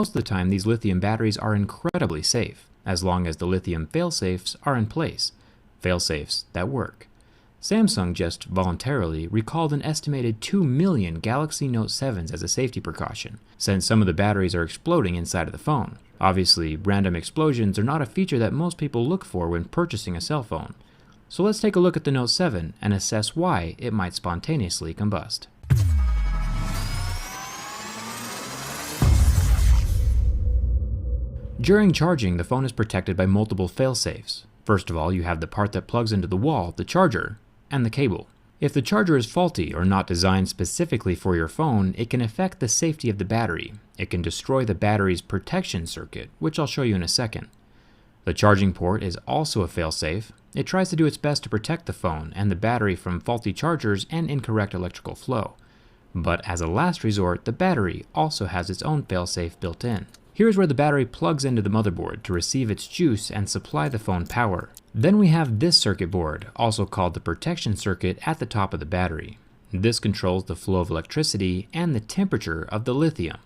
Most of the time, these lithium batteries are incredibly safe, as long as the lithium failsafes are in place, failsafes that work. Samsung just voluntarily recalled an estimated 2 million Galaxy Note 7s as a safety precaution, since some of the batteries are exploding inside of the phone. Obviously, random explosions are not a feature that most people look for when purchasing a cell phone. So let's take a look at the Note 7 and assess why it might spontaneously combust. During charging, the phone is protected by multiple failsafes. First of all, you have the part that plugs into the wall, the charger, and the cable. If the charger is faulty or not designed specifically for your phone, it can affect the safety of the battery. It can destroy the battery's protection circuit, which I'll show you in a second. The charging port is also a failsafe. It tries to do its best to protect the phone and the battery from faulty chargers and incorrect electrical flow. But as a last resort, the battery also has its own failsafe built in. Here's where the battery plugs into the motherboard to receive its juice and supply the phone power. Then we have this circuit board, also called the protection circuit, at the top of the battery. This controls the flow of electricity and the temperature of the lithium.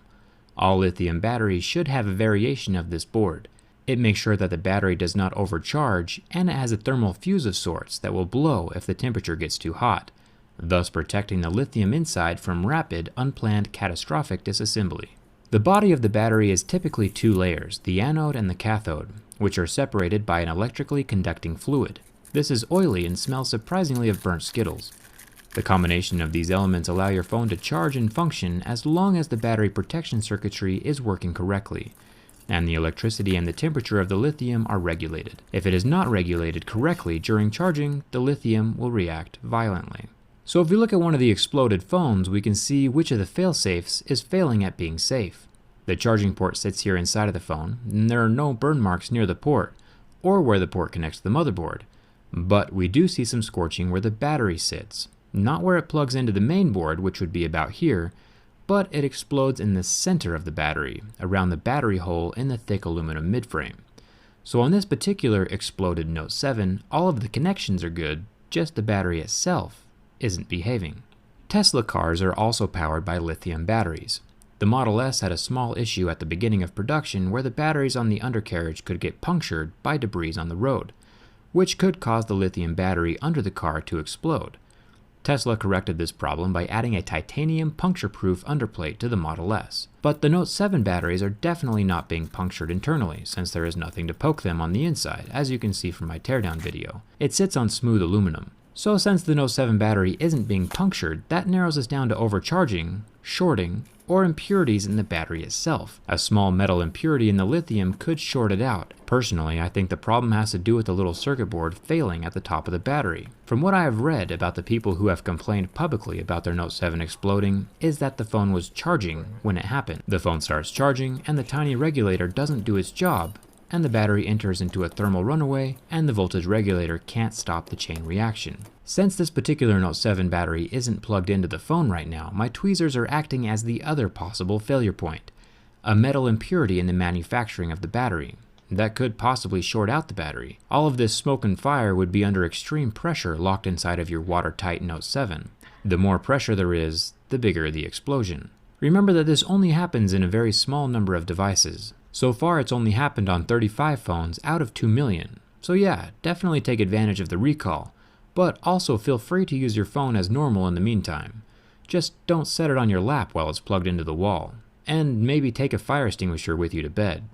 All lithium batteries should have a variation of this board. It makes sure that the battery does not overcharge, and it has a thermal fuse of sorts that will blow if the temperature gets too hot, thus protecting the lithium inside from rapid, unplanned, catastrophic disassembly. The body of the battery is typically two layers, the anode and the cathode, which are separated by an electrically conducting fluid. This is oily and smells surprisingly of burnt Skittles. The combination of these elements allow your phone to charge and function as long as the battery protection circuitry is working correctly, and the electricity and the temperature of the lithium are regulated. If it is not regulated correctly during charging, the lithium will react violently. So if we look at one of the exploded phones, we can see which of the failsafes is failing at being safe. The charging port sits here inside of the phone, and there are no burn marks near the port, or where the port connects to the motherboard. But we do see some scorching where the battery sits, not where it plugs into the main board, which would be about here, but it explodes in the center of the battery, around the battery hole in the thick aluminum midframe. So on this particular exploded Note 7, all of the connections are good, just the battery itself isn't behaving. Tesla cars are also powered by lithium batteries. The Model S had a small issue at the beginning of production where the batteries on the undercarriage could get punctured by debris on the road, which could cause the lithium battery under the car to explode. Tesla corrected this problem by adding a titanium puncture-proof underplate to the Model S. But the Note 7 batteries are definitely not being punctured internally, since there is nothing to poke them on the inside, as you can see from my teardown video. It sits on smooth aluminum. So since the Note 7 battery isn't being punctured, that narrows us down to overcharging, shorting, or impurities in the battery itself. A small metal impurity in the lithium could short it out. Personally, I think the problem has to do with the little circuit board failing at the top of the battery. From what I have read about the people who have complained publicly about their Note 7 exploding, is that the phone was charging when it happened. The phone starts charging, and the tiny regulator doesn't do its job, and the battery enters into a thermal runaway, and the voltage regulator can't stop the chain reaction. Since this particular Note 7 battery isn't plugged into the phone right now, my tweezers are acting as the other possible failure point, a metal impurity in the manufacturing of the battery. That could possibly short out the battery. All of this smoke and fire would be under extreme pressure locked inside of your watertight Note 7. The more pressure there is, the bigger the explosion. Remember that this only happens in a very small number of devices. So far, it's only happened on 35 phones out of 2 million. So yeah, definitely take advantage of the recall, but also feel free to use your phone as normal in the meantime. Just don't set it on your lap while it's plugged into the wall. And maybe take a fire extinguisher with you to bed.